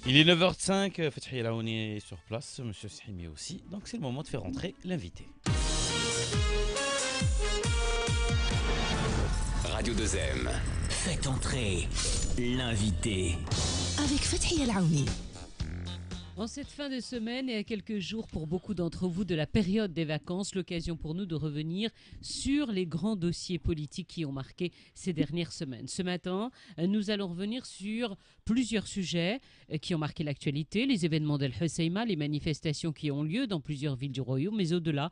Il est 9h05, Fethi Elaouni est sur place, Monsieur Sahimi aussi, donc c'est le moment de faire rentrer l'invité. Radio 2M. Faites entrer l'invité. Avec Fethi Elaouni. En cette fin de semaine et à quelques jours pour beaucoup d'entre vous de la période des vacances, l'occasion pour nous de revenir sur les grands dossiers politiques qui ont marqué ces dernières semaines. Ce matin, nous allons revenir sur plusieurs sujets qui ont marqué l'actualité, les événements d'El Hoceima, les manifestations qui ont lieu dans plusieurs villes du royaume, mais au-delà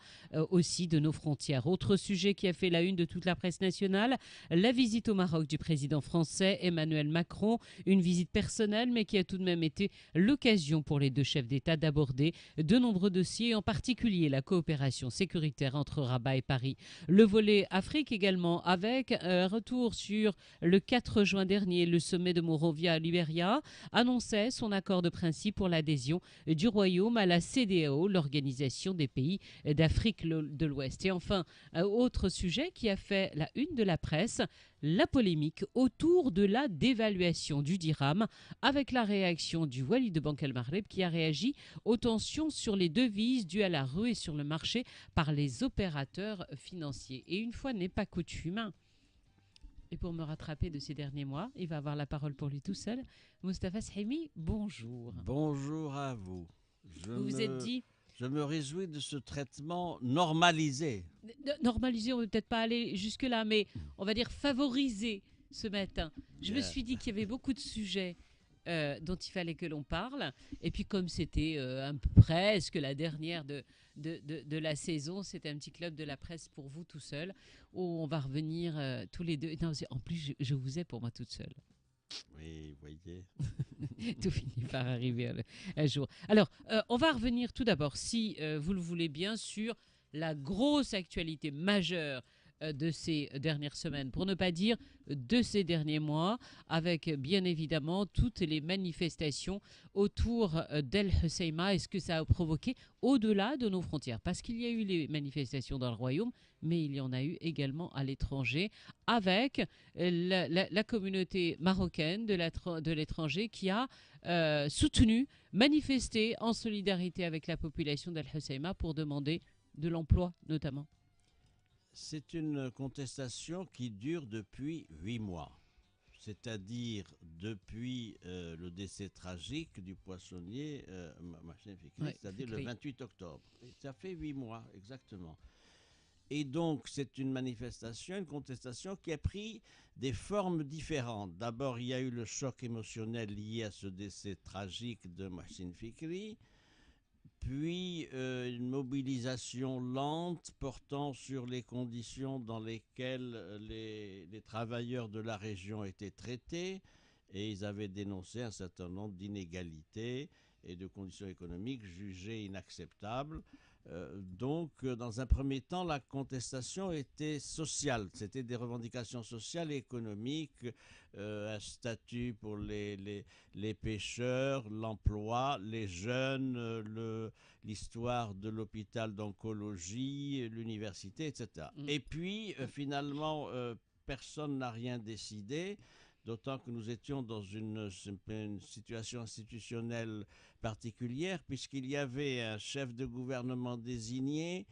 aussi de nos frontières. Autre sujet qui a fait la une de toute la presse nationale, la visite au Maroc du président français Emmanuel Macron, une visite personnelle mais qui a tout de même été l'occasion pour les deux chefs d'État d'aborder de nombreux dossiers, en particulier la coopération sécuritaire entre Rabat et Paris. Le volet Afrique également, avec un retour sur le 4 juin dernier, le sommet de Monrovia à Liberia annonçait son accord de principe pour l'adhésion du Royaume à la CEDEAO, l'Organisation des pays d'Afrique de l'Ouest. Et enfin, un autre sujet qui a fait la une de la presse, la polémique autour de la dévaluation du dirham, avec la réaction du Wali de Banque El Maghreb qui a réagi aux tensions sur les devises dues à la ruée sur le marché par les opérateurs financiers. Et une fois n'est pas coutume, et pour me rattraper de ces derniers mois, il va avoir la parole pour lui tout seul. Moustapha Sahimi, bonjour. Bonjour à vous. Vous vous êtes dit Je me réjouis de ce traitement normalisé. normaliser, on ne peut peut-être pas aller jusque-là, mais on va dire favoriser ce matin. Je me suis dit qu'il y avait beaucoup de sujets dont il fallait que l'on parle. Et puis comme c'était presque la dernière de la saison, c'était un petit club de la presse pour vous tout seul, où on va revenir tous les deux. Non, en plus, je vous ai pour moi toute seule. Oui, voyez. Tout finit par arriver un jour. Alors, on va revenir tout d'abord, si vous le voulez bien, sur la grosse actualité majeure de ces dernières semaines, pour ne pas dire de ces derniers mois, avec bien évidemment toutes les manifestations autour d'El Hoceima et ce que ça a provoqué au-delà de nos frontières. Parce qu'il y a eu les manifestations dans le royaume, mais il y en a eu également à l'étranger, avec la communauté marocaine de l'étranger qui a soutenu, manifesté en solidarité avec la population d'El Hoceima pour demander de l'emploi notamment. C'est une contestation qui dure depuis 8 mois, c'est-à-dire depuis le décès tragique du poissonnier Machin Fikri, Ouais, c'est-à-dire Fikri. le 28 octobre. Et ça fait 8 mois exactement. Et donc c'est une manifestation, une contestation qui a pris des formes différentes. D'abord, il y a eu le choc émotionnel lié à ce décès tragique de Machin Fikri. Puis une mobilisation lente portant sur les conditions dans lesquelles les travailleurs de la région étaient traités, et ils avaient dénoncé un certain nombre d'inégalités et de conditions économiques jugées inacceptables. Dans un premier temps, la contestation était sociale. C'était des revendications sociales et économiques, un statut pour les pêcheurs, l'emploi, les jeunes, l'histoire de l'hôpital d'oncologie, l'université, etc. Et puis, finalement, personne n'a rien décidé, d'autant que nous étions dans une situation institutionnelle particulière, puisqu'il y avait un chef de gouvernement désigné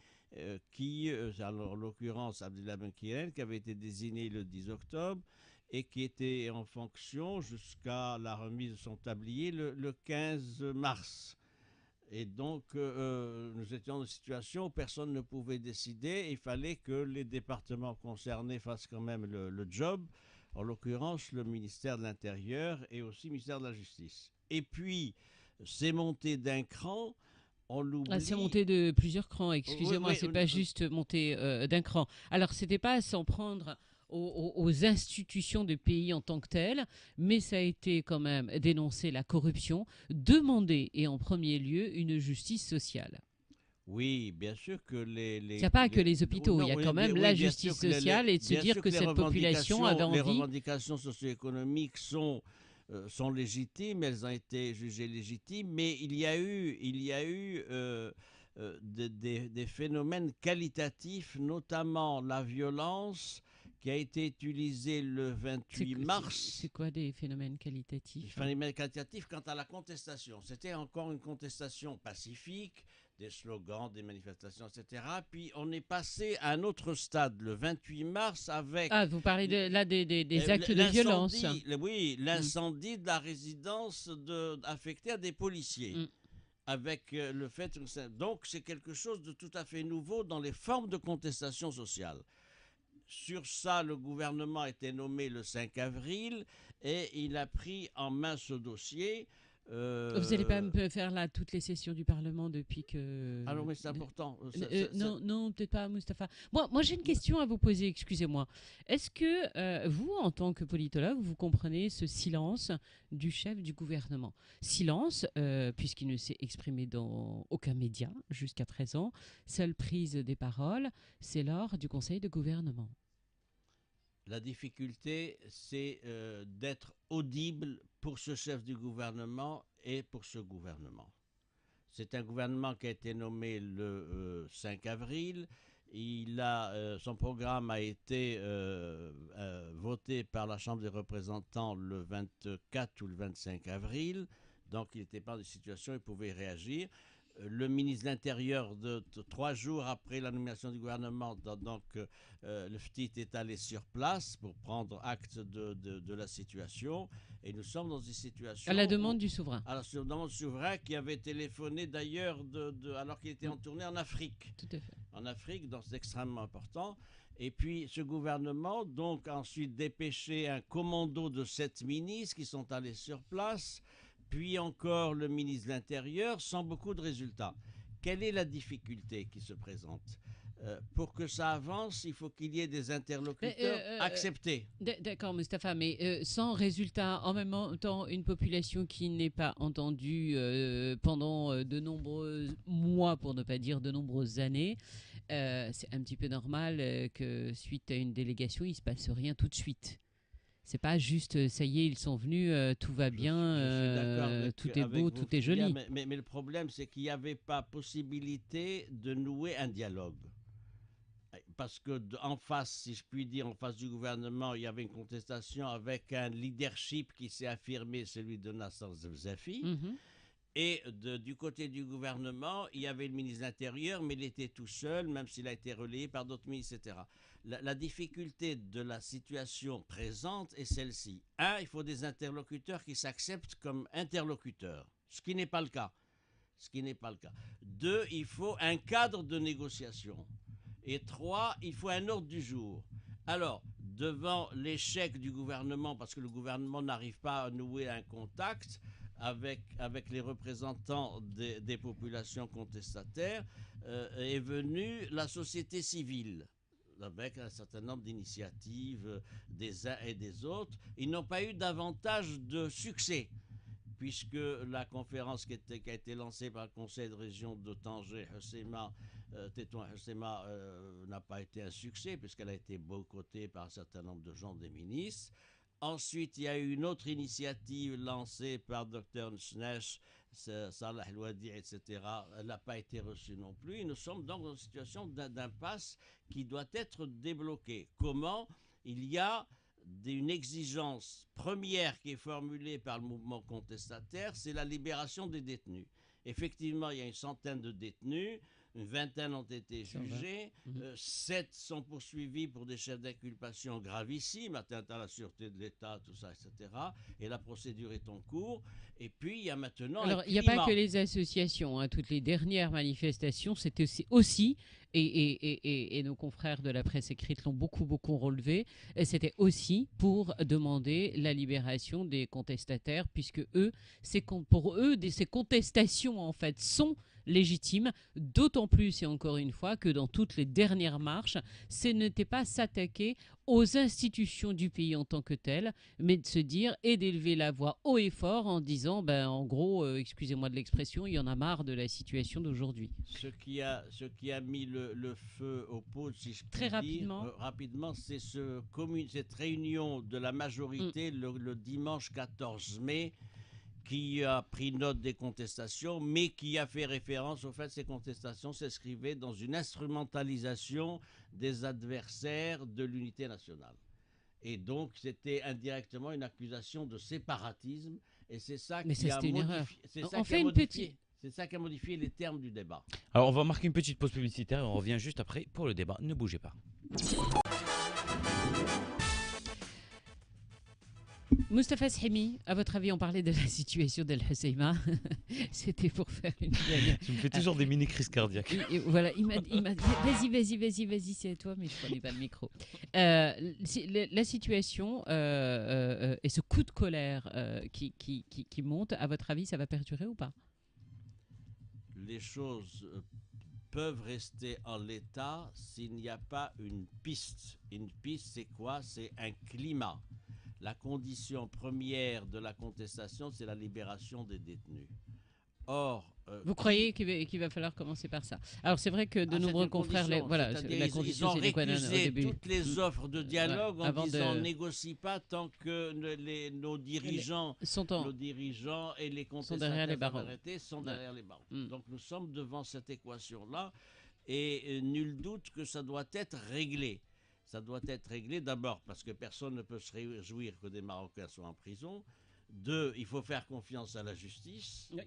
alors en l'occurrence Abdullah Ben Kirel, qui avait été désigné le 10 octobre et qui était en fonction jusqu'à la remise de son tablier le 15 mars. Et donc, nous étions dans une situation où personne ne pouvait décider. Il fallait que les départements concernés fassent quand même le job, en l'occurrence le ministère de l'Intérieur et aussi le ministère de la Justice. Et puis, c'est monté d'un cran. On l'oublie. C'est monté de plusieurs crans, excusez-moi, Oui, c'est pas juste monté d'un cran. Alors, c'était pas à s'en prendre aux institutions de pays en tant que telles, mais ça a été quand même dénoncer la corruption, demander, et en premier lieu, une justice sociale. Oui, bien sûr que Il n'y a pas que les hôpitaux, il y a quand même la bien sûr justice que sociale et de se bien dire sûr que cette population avait les envie. revendications socio-économiques sont légitimes, elles ont été jugées légitimes, mais il y a eu des phénomènes qualitatifs, notamment la violence qui a été utilisé le 28 mars. C'est quoi des phénomènes qualitatifs? Phénomène qualitatif quant à la contestation. C'était encore une contestation pacifique, des slogans, des manifestations, etc. Puis on est passé à un autre stade le 28 mars avec... Ah, vous parlez là des actes de violence. Oui, l'incendie de la résidence affectée à des policiers. Avec le fait... Donc c'est quelque chose de tout à fait nouveau dans les formes de contestation sociale. Sur ça, le gouvernement a été nommé le 5 avril et il a pris en main ce dossier. Vous n'allez pas me faire là toutes les sessions du Parlement depuis que... Ah non, mais c'est important. Non, peut-être pas, Mustapha. Moi, j'ai une question à vous poser, excusez-moi. Est-ce que vous, en tant que politologue, vous comprenez ce silence du chef du gouvernement? Silence, puisqu'il ne s'est exprimé dans aucun média jusqu'à présent. Seule prise des paroles, c'est lors du Conseil de gouvernement. La difficulté, c'est d'être audible pour ce chef du gouvernement et pour ce gouvernement. C'est un gouvernement qui a été nommé le 5 avril. Son programme a été voté par la Chambre des représentants le 24 ou le 25 avril. Donc, il n'était pas dans une situation où il pouvait réagir. Le ministre de l'Intérieur, 3 jours après la nomination du gouvernement, donc le FTIT est allé sur place pour prendre acte de la situation. Et nous sommes dans une situation... À la demande du souverain. À la demande du souverain qui avait téléphoné d'ailleurs alors qu'il était en tournée en Afrique. Tout à fait. En Afrique, donc c'est extrêmement important. Et puis ce gouvernement, donc, a ensuite dépêché un commando de 7 ministres qui sont allés sur place, puis encore le ministre de l'Intérieur, sans beaucoup de résultats. Quelle est la difficulté qui se présente ? Pour que ça avance, il faut qu'il y ait des interlocuteurs acceptés. D'accord, Mustapha, mais sans résultat, en même temps, une population qui n'est pas entendue pendant de nombreux mois, pour ne pas dire de nombreuses années, c'est un petit peu normal que suite à une délégation, il ne se passe rien tout de suite. C'est pas juste, ça y est, ils sont venus, tout va bien, tout est beau, tout est joli. Mais le problème, c'est qu'il n'y avait pas possibilité de nouer un dialogue. Parce qu'en face, si je puis dire, en face du gouvernement, il y avait une contestation avec un leadership qui s'est affirmé, celui de Nasser Zefzafi. Et du côté du gouvernement, il y avait le ministre de l'Intérieur, mais il était tout seul, même s'il a été relayé par d'autres ministres, etc. La difficulté de la situation présente est celle-ci. Il faut des interlocuteurs qui s'acceptent comme interlocuteurs, ce qui n'est pas le cas. 2, il faut un cadre de négociation. Et 3, il faut un ordre du jour. Alors, devant l'échec du gouvernement, parce que le gouvernement n'arrive pas à nouer un contact avec les représentants des populations contestataires, est venue la société civile, avec un certain nombre d'initiatives des uns et des autres. Ils n'ont pas eu davantage de succès, puisque la conférence qui a été lancée par le Conseil de région de Tanger, Tétouan-Hossema, n'a pas été un succès, puisqu'elle a été boycottée par un certain nombre de gens, des ministres. Ensuite, il y a eu une autre initiative lancée par Dr Nsnesh, Salah El-Wadi, etc. Elle n'a pas été reçue non plus. Et nous sommes donc dans une situation d'impasse qui doit être débloquée. Comment ? Il y a une exigence première qui est formulée par le mouvement contestataire, c'est la libération des détenus. Effectivement, il y a une centaine de détenus, une vingtaine ont été jugés, 7 sont poursuivis pour des chefs d'inculpation gravissimes, atteinte à la sûreté de l'État, tout ça, etc. Et la procédure est en cours. Et puis, il y a maintenant... Alors, il n'y a pas que les associations. Toutes les dernières manifestations, c'était aussi et nos confrères de la presse écrite l'ont beaucoup relevé, c'était aussi pour demander la libération des contestataires, puisque pour eux, ces contestations, en fait, sont légitimes, d'autant plus et encore une fois que dans toutes les dernières marches, ce n'était pas s'attaquer aux institutions du pays en tant que telles, mais de se dire et d'élever la voix haut et fort en disant, en gros, excusez-moi de l'expression, il y en a marre de la situation d'aujourd'hui. Ce qui a mis le feu aux poudres, si je puis dire, rapidement, c'est cette réunion de la majorité le dimanche 14 mai, qui a pris note des contestations, mais qui a fait référence au fait que ces contestations s'inscrivaient dans une instrumentalisation des adversaires de l'unité nationale. Et donc, c'était indirectement une accusation de séparatisme, et c'est ça Mais qui ça, a c'était une erreur. modifié, c'est On ça qui fait a une modifié, petite- c'est ça qui a modifié les termes du débat. Alors, on va marquer une petite pause publicitaire et on revient juste après pour le débat. Ne bougez pas. Moustapha Shemi, à votre avis, on parlait de la situation d'El Husseima. C'était pour faire une blague. Tu me fais toujours des mini-crises cardiaques. Voilà, il m'a dit, vas-y, c'est à toi, mais je prenais pas le micro. La situation et ce coup de colère qui monte, à votre avis, ça va perdurer ou pas? Les choses peuvent rester en l'état s'il n'y a pas une piste. Une piste, c'est quoi? C'est un climat. La condition première de la contestation, c'est la libération des détenus. Or, Vous croyez qu'il va falloir commencer par ça? Alors c'est vrai que de c'est nombreux une confrères, condition, voilà, c'est-à-dire la ils condition ont c'est les quanon au récusé début. toutes les offres de dialogue Ouais, en avant disant de- négocie pas tant que nos dirigeants, Sont et les sont derrière les contestataires barreaux. arrêtés sont Ouais. derrière les barreaux. Mm. Donc nous sommes devant cette équation-là et nul doute que ça doit être réglé. Ça doit être réglé d'abord parce que personne ne peut se réjouir que des Marocains soient en prison. Deux, il faut faire confiance à la justice, Oui.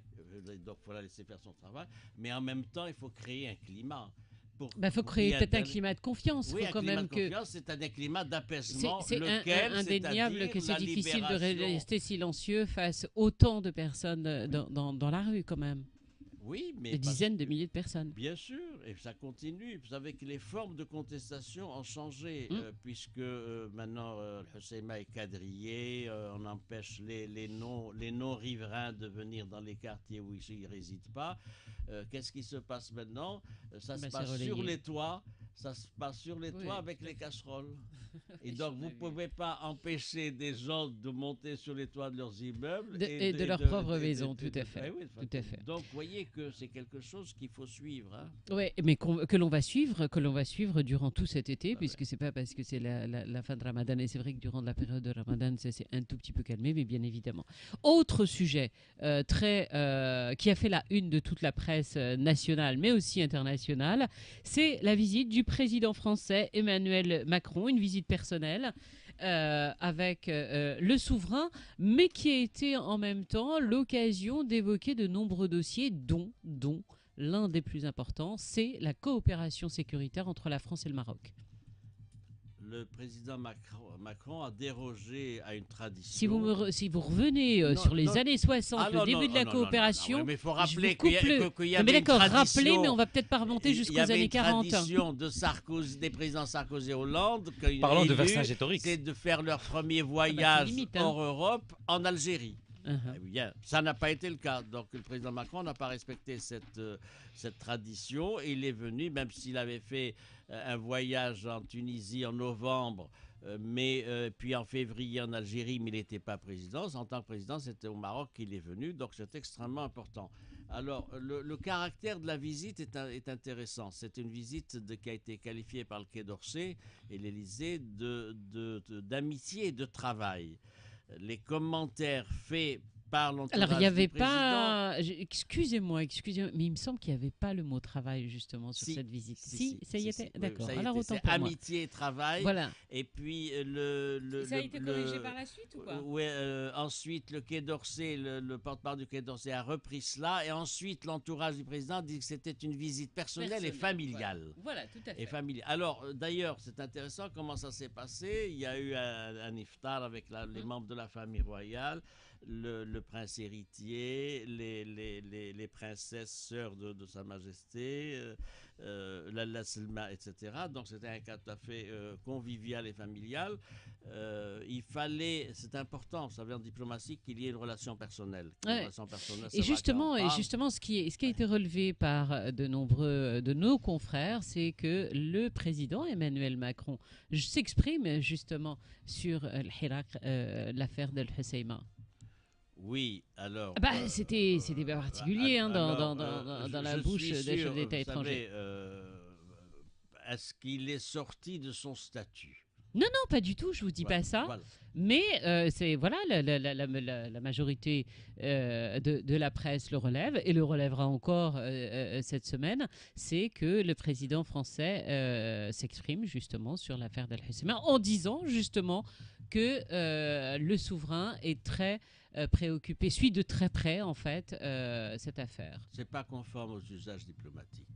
Donc il faut la laisser faire son travail, mais en même temps il faut créer un climat. Faut pour créer qu'il y ait peut-être un climat de confiance. Oui, faut un quand climat même de que confiance, c'est un climat d'apaisement, c'est lequel, indéniable c'est-à-dire que c'est la difficile de libération. rester silencieux face autant de personnes dans la rue quand même. Oui, mais Des parce- dizaines de milliers de personnes. Bien sûr, et ça continue. Vous savez que les formes de contestation ont changé, puisque maintenant le Husseima est quadrillé, on empêche les non-riverains de venir dans les quartiers où ils ne résident pas. Qu'est-ce qui se passe maintenant? Ça se c'est passe relayé. sur les toits. Ça se passe sur les Oui, toits avec tout à les fait. casseroles. Et J'en donc, ai vous ne vu. pouvez pas empêcher des gens de monter sur les toits de leurs immeubles. Et de leur propre maison, tout à fait. Oui, Tout à fait. Donc, vous voyez que c'est quelque chose qu'il faut suivre. Hein. Oui, mais que l'on va suivre durant tout cet été, puisque c'est pas parce que c'est la fin de Ramadan, et c'est vrai que durant la période de Ramadan, ça s'est un tout petit peu calmé, mais bien évidemment. Autre sujet qui a fait la une de toute la presse nationale, mais aussi internationale, c'est la visite du président français Emmanuel Macron, une visite personnelle. Avec le souverain, mais qui a été en même temps l'occasion d'évoquer de nombreux dossiers, dont l'un des plus importants, c'est la coopération sécuritaire entre la France et le Maroc. Le président Macron a dérogé à une tradition. Si vous revenez Non, sur les non. années 60, Ah, le non, début non, de la non, coopération, non, mais il faut je vous rappeler coupe qu'il y, le- qu'il y Non, avait mais une d'accord, tradition. rappelez, mais on va peut-être pas remonter Il y jusqu'aux avait années une 40. tradition de Sarkozy, des présidents Sarkozy et Hollande. qu'ils Parlons de élu, Vercingétorix. C'est de faire leur premier c'est voyage limite, hein. hors Europe en Algérie. Uh-huh. Eh bien, ça n'a pas été le cas. Donc, le président Macron n'a pas respecté cette tradition. Et il est venu, même s'il avait fait un voyage en Tunisie en novembre, mais puis en février en Algérie, mais il n'était pas président. En tant que président, c'était au Maroc qu'il est venu. Donc, c'est extrêmement important. Alors, le caractère de la visite est intéressant. C'est une visite qui a été qualifiée par le Quai d'Orsay et l'Élysée d'amitié et de travail. Les commentaires faits par l'entourage Alors, il n'y avait du président, pas... Excusez-moi, mais il me semble qu'il n'y avait pas le mot travail, justement, sur Si, cette visite. si, ça y si, était. si. D'accord. Oui, ça y Alors, était. autant C'est pour moi. amitié et travail. Voilà. Et puis Ça a été corrigé par la suite ou pas? Oui, ensuite le Quai d'Orsay, le porte-parole du Quai d'Orsay a repris cela, et ensuite l'entourage du président dit que c'était une visite personnelle et familiale. Voilà, tout à fait. Et familiale. Alors, d'ailleurs, c'est intéressant comment ça s'est passé. Il y a eu un iftar avec les membres de la famille royale, le prince héritier, les princesses sœurs de Sa Majesté, la Selma, etc. Donc, c'était un cas tout à fait convivial et familial. Il fallait, c'est important, vous savez, en diplomatie, qu'il y ait une relation personnelle. Ouais. Une relation personnelle, Et justement, savoir ce qui a été relevé par de nombreux de nos confrères, c'est que le président Emmanuel Macron s'exprime justement sur l'affaire d'El Husseima. Oui, alors. C'était bien particulier dans la bouche suis des chefs sûr, d'État vous étrangers. savez, est-ce qu'il est sorti de son statut? Non, non, pas du tout, je vous dis Voilà, pas ça. voilà. Mais c'est voilà, la majorité de la presse le relève et le relèvera encore cette semaine, c'est que le président français s'exprime justement sur l'affaire d'Al-Hussein en disant justement que le souverain est très préoccupé, suit de très près en fait cette affaire. C'est pas conforme aux usages diplomatiques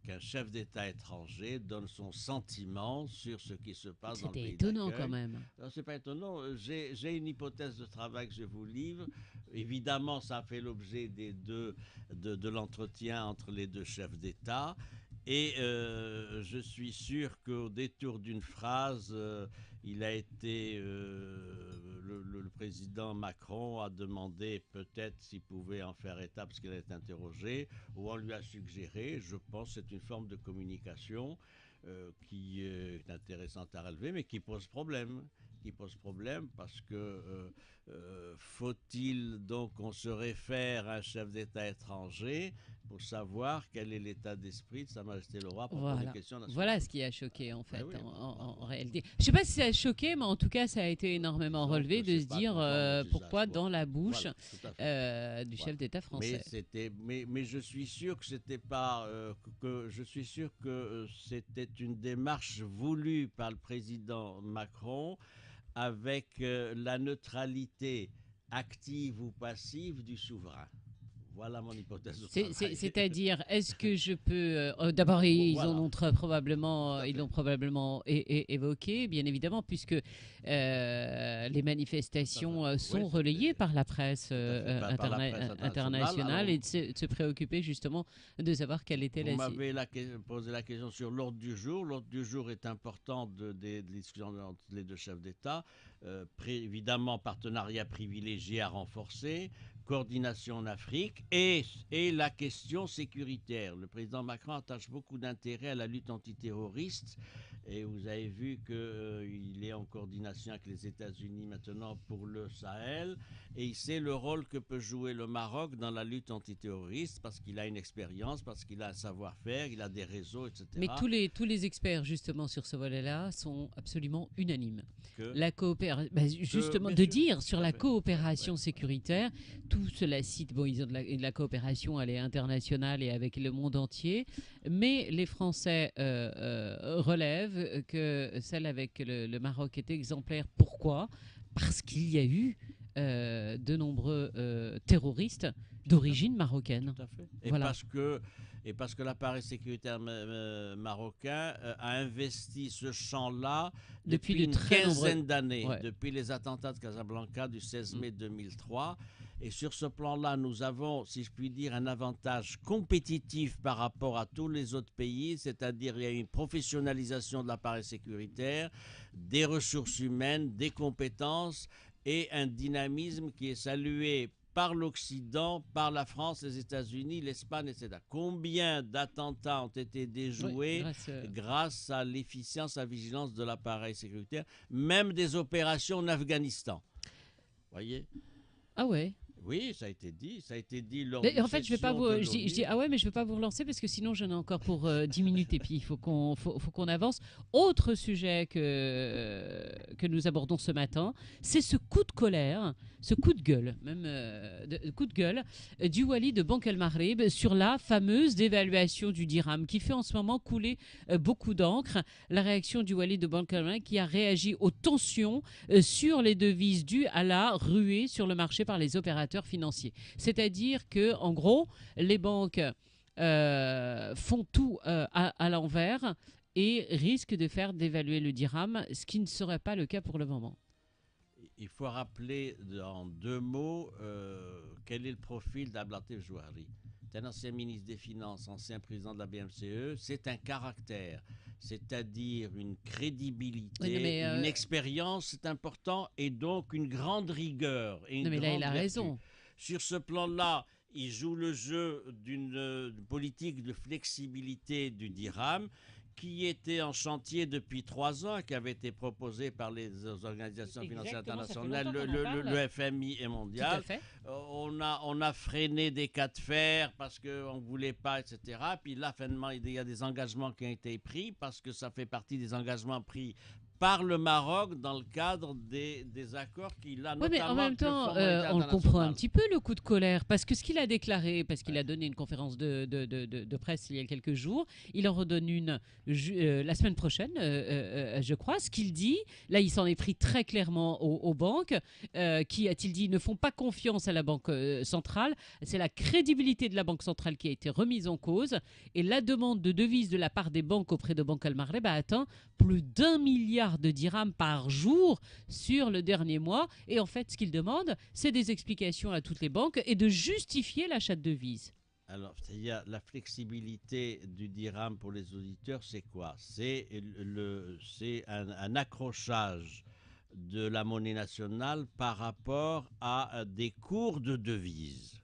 qu'un chef d'État étranger donne son sentiment sur ce qui se passe dans le C'était pays étonnant d'accueil. quand même. Non, c'est pas étonnant. J'ai une hypothèse de travail que je vous livre. Évidemment, ça a fait l'objet de l'entretien entre les deux chefs d'État. Et je suis sûr qu'au détour d'une phrase, il a été. Le président Macron a demandé peut-être s'il pouvait en faire état parce qu'il a été interrogé, ou on lui a suggéré. Je pense que c'est une forme de communication qui est intéressante à relever, mais qui pose problème. Qui pose problème parce que faut-il donc qu'on se réfère à un chef d'État étranger pour savoir quel est l'état d'esprit de Sa Majesté le Roi pour poser des questions nationales. Voilà ce qui a choqué en fait oui, en réalité. Je ne sais pas si ça a choqué, mais en tout cas ça a été énormément relevé de se dire pourquoi dans la bouche du chef d'État français. Mais je suis sûr que c'était pas je suis sûr que c'était une démarche voulue par le président Macron avec la neutralité active ou passive du souverain. Voilà mon hypothèse de travail. C'est-à-dire, est-ce que je peux... D'abord, ils l'ont probablement évoqué, bien évidemment, puisque les manifestations sont relayées par la presse internationale et de se préoccuper justement de savoir quelle était Vous m'avez posé la question sur l'ordre du jour. L'ordre du jour est important des discussions entre les deux chefs d'État. Évidemment, partenariat privilégié à renforcer, coordination en Afrique et la question sécuritaire. Le président Macron attache beaucoup d'intérêt à la lutte antiterroriste et vous avez vu qu'il est en coordination avec les États-Unis maintenant pour le Sahel et il sait le rôle que peut jouer le Maroc dans la lutte antiterroriste parce qu'il a une expérience, parce qu'il a un savoir-faire, il a des réseaux, etc. Mais tous les experts justement sur ce volet-là sont absolument unanimes. La coopération sécuritaire, tout cela cite, bon, ils ont de la coopération, elle est internationale et avec le monde entier, mais les Français relèvent que celle avec le Maroc est exemplaire. Pourquoi ? Parce qu'il y a eu de nombreux terroristes d'origine marocaine. Tout à fait. Et Voilà. parce que l'appareil sécuritaire marocain a investi ce champ-là depuis une quinzaine d'années, depuis les attentats de Casablanca du 16 mai 2003. Et sur ce plan-là, nous avons, si je puis dire, un avantage compétitif par rapport à tous les autres pays, c'est-à-dire il y a une professionnalisation de l'appareil sécuritaire, des ressources humaines, des compétences et un dynamisme qui est salué par l'Occident, par la France, les États-Unis, l'Espagne, etc. Combien d'attentats ont été déjoués grâce à l'efficience, à la vigilance de l'appareil sécuritaire, même des opérations en Afghanistan. Voyez ? Ah ouais. Oui, ça a été dit lors en fait, je vais pas vous. Je dis ah ouais, mais je vais pas vous relancer parce que sinon j'en ai encore pour 10 minutes et puis il faut qu'on avance. Autre sujet que nous abordons ce matin, c'est ce coup de colère, ce coup de gueule, même coup de gueule du Wali de Banque El Maghreb sur la fameuse dévaluation du dirham qui fait en ce moment couler beaucoup d'encre. La réaction du Wali de Banque El Maghreb qui a réagi aux tensions sur les devises dues à la ruée sur le marché par les opérateurs financiers. C'est-à-dire que, en gros, les banques font tout à l'envers et risquent de faire dévaluer le dirham, ce qui ne serait pas le cas pour le moment. Il faut rappeler en deux mots quel est le profil d'Ablatif Jouari. C'est un ancien ministre des Finances, ancien président de la BMCE. C'est un caractère, c'est-à-dire une crédibilité, une expérience, c'est important, et donc une grande rigueur. Et une mais là, il a vertu. raison. Sur ce plan-là, il joue le jeu d'une politique de flexibilité du dirham qui était en chantier depuis 3 ans, qui avait été proposé par les organisations financières internationales, le FMI et mondial. On a freiné des cas de fer parce qu'on ne voulait pas, etc. Puis là, finalement, il y a des engagements qui ont été pris parce que ça fait partie des engagements pris par le Maroc dans le cadre des accords qu'il a, Oui, mais en notamment même avec le temps, Fonds monétaire on le comprend un international. petit peu, le coup de colère, parce que ce qu'il a déclaré, parce qu'il a donné une conférence de presse il y a quelques jours, il en redonne une la semaine prochaine, je crois. Ce qu'il dit, là, il s'en est pris très clairement aux banques, qui, a-t-il dit, ne font pas confiance à la Banque centrale. C'est la crédibilité de la Banque centrale qui a été remise en cause, et la demande de devises de la part des banques auprès de Banque Al-Maghreb a atteint plus d'1 milliard de dirhams par jour sur le dernier mois. Et en fait, ce qu'il demande, c'est des explications à toutes les banques et de justifier l'achat de devises. Alors, il y a la flexibilité du dirham pour les auditeurs, c'est quoi? C'est un accrochage de la monnaie nationale par rapport à des cours de devises.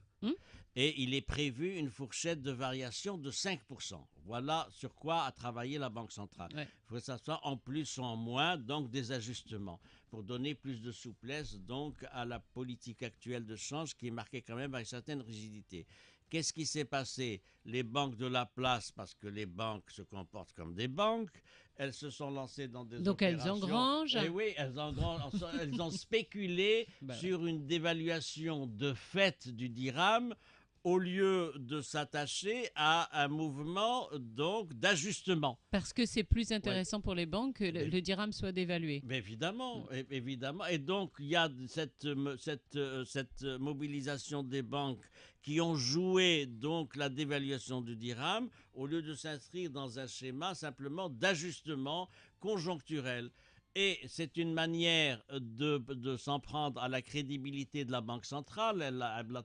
Et il est prévu une fourchette de variation de 5%. Voilà sur quoi a travaillé la Banque centrale. Il faut que ça soit en plus ou en moins, donc des ajustements, pour donner plus de souplesse donc à la politique actuelle de change qui est marquée quand même par une certaine rigidité. Qu'est-ce qui s'est passé? Les banques de la place, parce que les banques se comportent comme des banques, elles se sont lancées dans des Donc opérations. elles engrangent. Et oui, elles ont spéculé sur une dévaluation de fait du dirham au lieu de s'attacher à un mouvement donc d'ajustement. Parce que c'est plus intéressant pour les banques que le dirham soit dévalué. Mais évidemment, évidemment. Et donc, il y a cette mobilisation des banques qui ont joué donc la dévaluation du dirham au lieu de s'inscrire dans un schéma simplement d'ajustement conjoncturel. Et c'est une manière de s'en prendre à la crédibilité de la Banque centrale.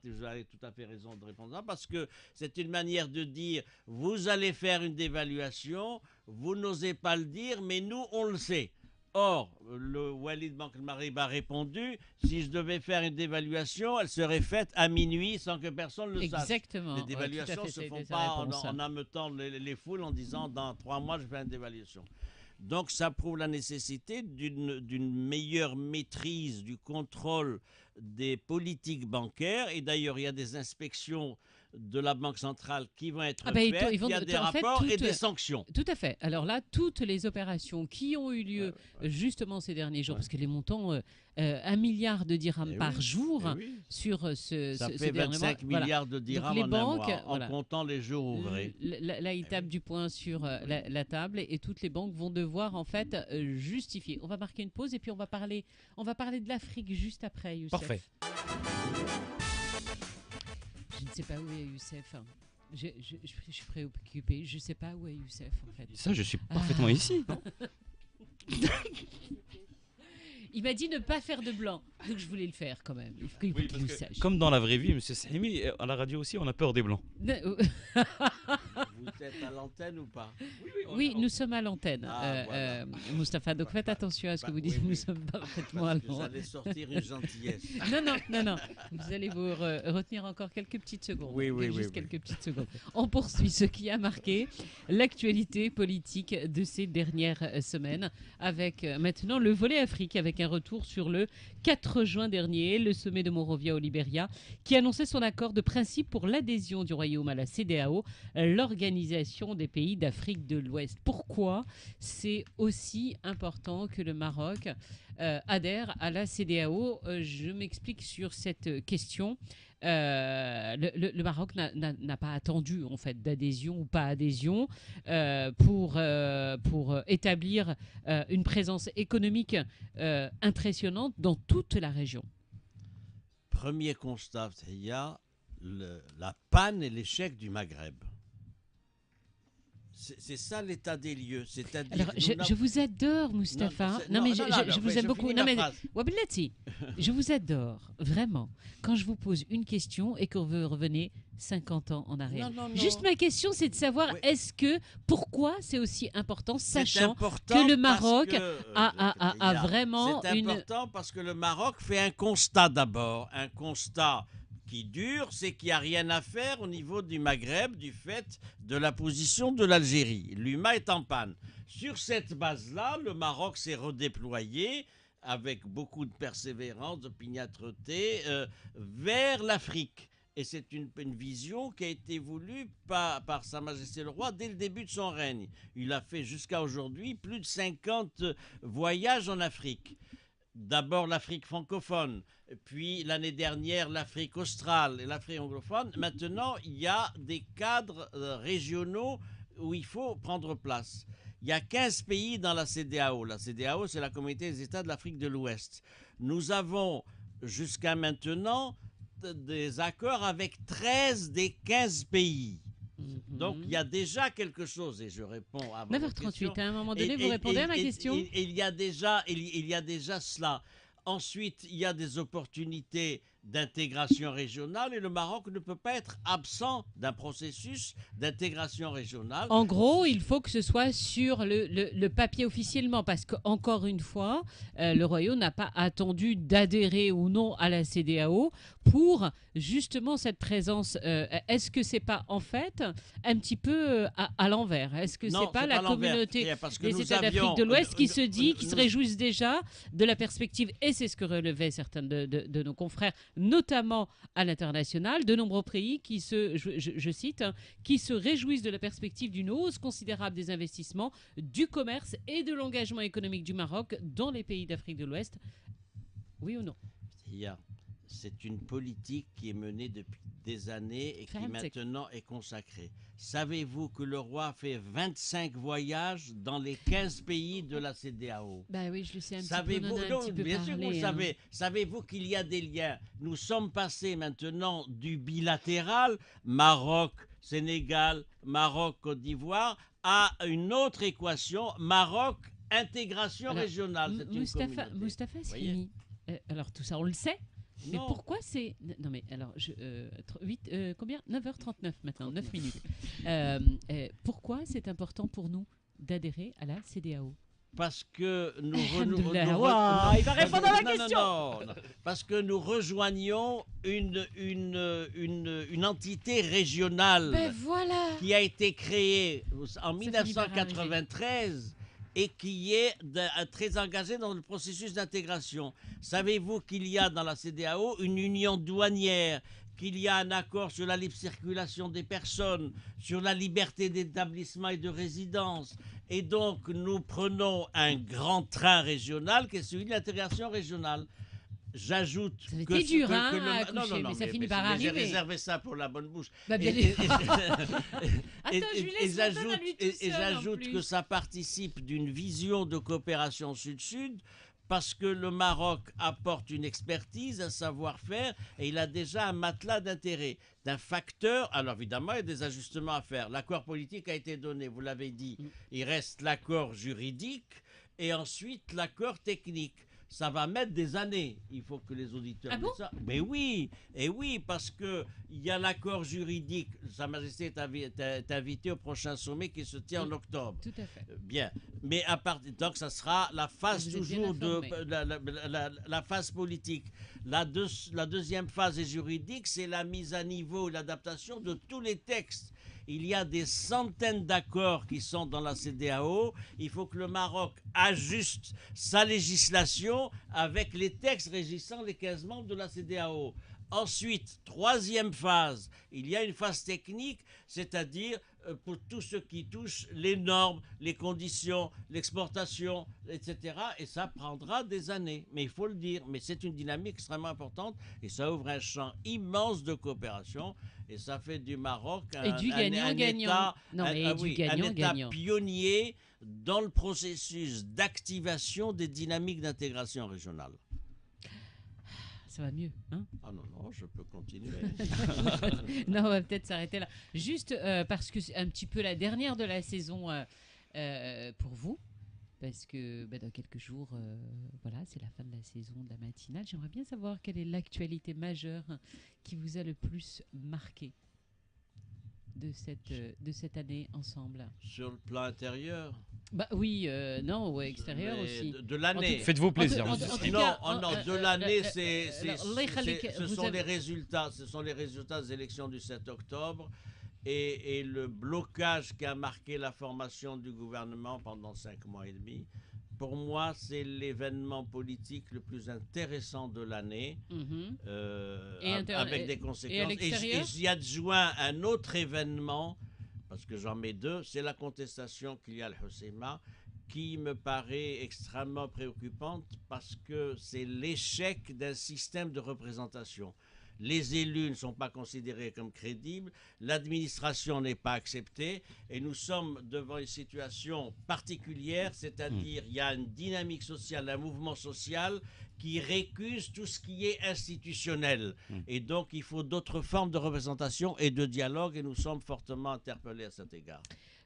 Vous avez tout à fait raison de répondre à ça, parce que c'est une manière de dire, vous allez faire une dévaluation, vous n'osez pas le dire, mais nous, on le sait. Or, le Walid Bank al-Maghrib a répondu, si je devais faire une dévaluation, elle serait faite à minuit sans que personne le sache. Exactement. Les dévaluations ne se font pas en ameutant les foules en disant, dans 3 mois, je fais une dévaluation. Donc, ça prouve la nécessité d'une meilleure maîtrise du contrôle des politiques bancaires. Et d'ailleurs, il y a des inspections de la Banque centrale qui vont être faites. Il y a des rapports et des sanctions. Tout à fait. Alors là, toutes les opérations qui ont eu lieu justement ces derniers jours, parce que les montants, 1 milliard de dirhams par jour sur ça fait 25 milliards de dirhams en un mois, en comptant les jours ouvrés. Là, il tape du poing sur la table et toutes les banques vont devoir en fait justifier. On va marquer une pause et puis on va parler de l'Afrique juste après, Youssef. Parfait. Je ne sais pas où est Youssef. Je suis préoccupée. Je ne sais pas où est Youssef en fait. Ça, je suis parfaitement ici. Il m'a dit ne pas faire de blanc, donc je voulais le faire quand même. Il faut qu'il le sache. Comme dans la vraie vie, monsieur Sahimi, à la radio aussi, on a peur des blancs. Vous êtes à l'antenne ou pas? Oui, nous sommes à l'antenne, voilà. Mustapha. Donc faites attention à ce que vous dites. Nous sommes parfaitement à l'antenne. Vous allez sortir une gentillesse. Non. Vous allez vous retenir encore quelques petites secondes. Oui. Quelques petites secondes. On poursuit ce qui a marqué l'actualité politique de ces dernières semaines avec maintenant le volet Afrique, avec un retour sur le 4 juin dernier, le sommet de Monrovia au Libéria, qui annonçait son accord de principe pour l'adhésion du Royaume à la CEDEAO, l'Organisation des pays d'Afrique de l'Ouest. Pourquoi c'est aussi important que le Maroc adhère à la CEDEAO? Je m'explique sur cette question. Le Maroc n'a pas attendu en fait d'adhésion ou pas adhésion pour établir une présence économique impressionnante dans toute la région. Premier constat, il y a la panne et l'échec du Maghreb. C'est ça l'état des lieux. Alors, je vous adore, Mustapha. Je vous aime beaucoup. Wabilati, je vous adore, vraiment. Quand je vous pose une question et que vous revenez 50 ans en arrière. Non. Juste ma question, c'est de savoir pourquoi c'est aussi important, sachant que le Maroc a vraiment C'est important parce que le Maroc fait un constat d'abord. Un constat qui dure, c'est qu'il n'y a rien à faire au niveau du Maghreb du fait de la position de l'Algérie. L'UMA est en panne. Sur cette base-là, le Maroc s'est redéployé avec beaucoup de persévérance, d'opiniâtreté, vers l'Afrique. Et c'est une vision qui a été voulue par Sa Majesté le Roi dès le début de son règne. Il a fait jusqu'à aujourd'hui plus de 50 voyages en Afrique. D'abord l'Afrique francophone, puis l'année dernière l'Afrique australe et l'Afrique anglophone. Maintenant, il y a des cadres régionaux où il faut prendre place. Il y a 15 pays dans la CEDEAO. La CEDEAO, c'est la Communauté des États de l'Afrique de l'Ouest. Nous avons jusqu'à maintenant des accords avec 13 des 15 pays. Donc il y a déjà quelque chose, et je réponds à votre 9h38, question. à un moment donné, vous répondez à ma question. Il y a déjà cela. Ensuite, il y a des opportunités d'intégration régionale et le Maroc ne peut pas être absent d'un processus d'intégration régionale. En gros, il faut que ce soit sur le papier officiellement, parce qu'encore une fois, le Royaume n'a pas attendu d'adhérer ou non à la CEDEAO pour justement cette présence. Est-ce que c'est pas en fait un petit peu à l'envers? Est-ce que Non, c'est pas c'est la pas l'envers. communauté Parce que des nous États avions- d'Afrique de l'Ouest qui se dit, qui se nous- réjouissent déjà de la perspective, et c'est ce que relevaient certains de nos confrères, notamment à l'international, de nombreux pays qui je cite, qui se réjouissent de la perspective d'une hausse considérable des investissements, du commerce et de l'engagement économique du Maroc dans les pays d'Afrique de l'Ouest. Oui ou non? C'est une politique qui est menée depuis des années et qui Fantastic. maintenant est consacrée. Savez-vous que le roi fait 25 voyages dans les 15 pays de la CEDEAO? Bah oui, je le sais un Savez-vous, petit peu, non, bien sûr que vous le savez. Savez-vous qu'il y a des liens? Nous sommes passés maintenant du bilatéral, Maroc, Sénégal, Maroc, Côte d'Ivoire, à une autre équation, Maroc, intégration Alors, régionale. C'est une communauté. Moustapha Voyez. Srimi, alors tout ça on le sait, mais Non. pourquoi c'est... Non mais alors, combien 9h39 maintenant, 9 minutes. Pourquoi c'est important pour nous d'adhérer à la CEDEAO? Parce que nous, Alhamdoulilah. Waouh, il va répondre à la question. Non. Parce que nous rejoignons une entité régionale Ben voilà. qui a été créée en finit par 1993 et qui est très engagée dans le processus d'intégration. Savez-vous qu'il y a dans la CEDEAO une union douanière, qu'il y a un accord sur la libre circulation des personnes, sur la liberté d'établissement et de résidence. Et donc, nous prenons un grand train régional qui est celui de l'intégration régionale. J'ajoute Ça a que... été dur, hein, le- à accoucher, mais ça finit par mais j'ai arriver. réservé ça pour la bonne bouche. Bah, bien Et- Attends, je lui laisse l'antenne à lui tout et seul, en j'ajoute plus. que ça participe d'une vision de coopération sud-sud parce que le Maroc apporte une expertise, un savoir-faire et il a déjà un matelas d'intérêt, d'un facteur. Alors évidemment, il y a des ajustements à faire. L'accord politique a été donné, vous l'avez dit. Il reste l'accord juridique et ensuite l'accord technique. Ça va mettre des années. Il faut que les auditeurs Ah bon disent ça. Mais oui, et oui, parce que il y a l'accord juridique. Sa Majesté est invitée au prochain sommet qui se tient en octobre. Tout à fait. Bien, mais à partir donc ça sera la phase Vous êtes bien toujours de informé. la phase politique. La deuxième phase est juridique, c'est la mise à niveau, l'adaptation de tous les textes. Il y a des centaines d'accords qui sont dans la CEDEAO. Il faut que le Maroc ajuste sa législation avec les textes régissant les 15 membres de la CEDEAO. Ensuite, troisième phase, il y a une phase technique, c'est-à-dire pour tout ce qui touche les normes, les conditions, l'exportation, etc. Et ça prendra des années, mais il faut le dire. Mais c'est une dynamique extrêmement importante et ça ouvre un champ immense de coopération et ça fait du Maroc Et du gagnant-gagnant. État, Non, mais un du État gagnant-gagnant. pionnier dans le processus d'activation des dynamiques d'intégration régionale. Ça va mieux, hein? Ah non, non, je peux continuer. Non, on va peut-être s'arrêter là. Juste parce que c'est un petit peu la dernière de la saison pour vous. Parce que dans quelques jours, voilà, c'est la fin de la saison de la matinale. J'aimerais bien savoir quelle est l'actualité majeure qui vous a le plus marqué de cette année ensemble. Sur le plan intérieur, Bah oui, non, ouais, extérieur mais aussi. de l'année. Faites-vous plaisir. En tout- monsieur en tout Srimi. Non, cas, oh non, de euh, l'année, Allah ce vous sont avez- les résultats. Ce sont les résultats des élections du 7 octobre et le blocage qui a marqué la formation du gouvernement pendant 5 mois et demi pour moi, c'est l'événement politique le plus intéressant de l'année, avec des conséquences. Et à l'extérieur, j'y adjoins un autre événement, parce que j'en mets deux, c'est la contestation qu'il y a à Al-Hoceima, qui me paraît extrêmement préoccupante parce que c'est l'échec d'un système de représentation. Les élus ne sont pas considérés comme crédibles, l'administration n'est pas acceptée et nous sommes devant une situation particulière, c'est-à-dire il y a une dynamique sociale, un mouvement social qui récuse tout ce qui est institutionnel. Et donc il faut d'autres formes de représentation et de dialogue et nous sommes fortement interpellés à cet égard.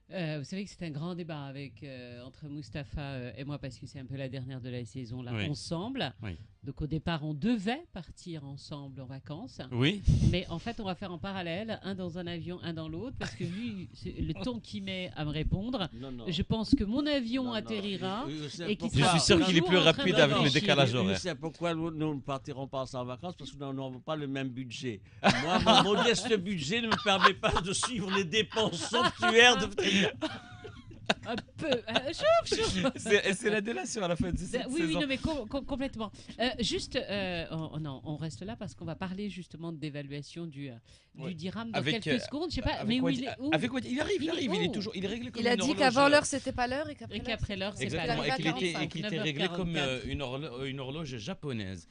Vous savez que c'est un grand débat entre Mustapha et moi parce que c'est un peu la dernière de la saison là ensemble. Oui. Donc au départ on devait partir ensemble en vacances. Oui. Mais en fait on va faire en parallèle, un dans un avion, un dans l'autre parce que vu le temps qu'il met à me répondre, je pense que mon avion atterrira et qu'il Je suis sûr qu'il est plus rapide avec le décalage horaire. C'est pourquoi nous ne partirons pas en vacances parce que nous n'avons pas le même budget. Moi, mon modeste budget ne me permet pas de suivre les dépenses somptuaires de un peu. C'est la délation à la fin de cette oui, saison. Oui, non, mais complètement. Non, on reste là parce qu'on va parler justement d'évaluation du dirham dans quelques secondes. Je sais pas, mais où il est où il arrive, il est réglé comme il a une dit horloge. qu'avant l'heure c'était pas l'heure et qu'après l'heure c'est pas exactement, l'heure. et qu'il était réglé comme une horloge japonaise.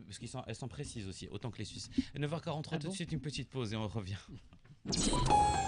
Parce qu'elles sont précises aussi, autant que les Suisses. 9h43, tout de suite une petite pause et on revient.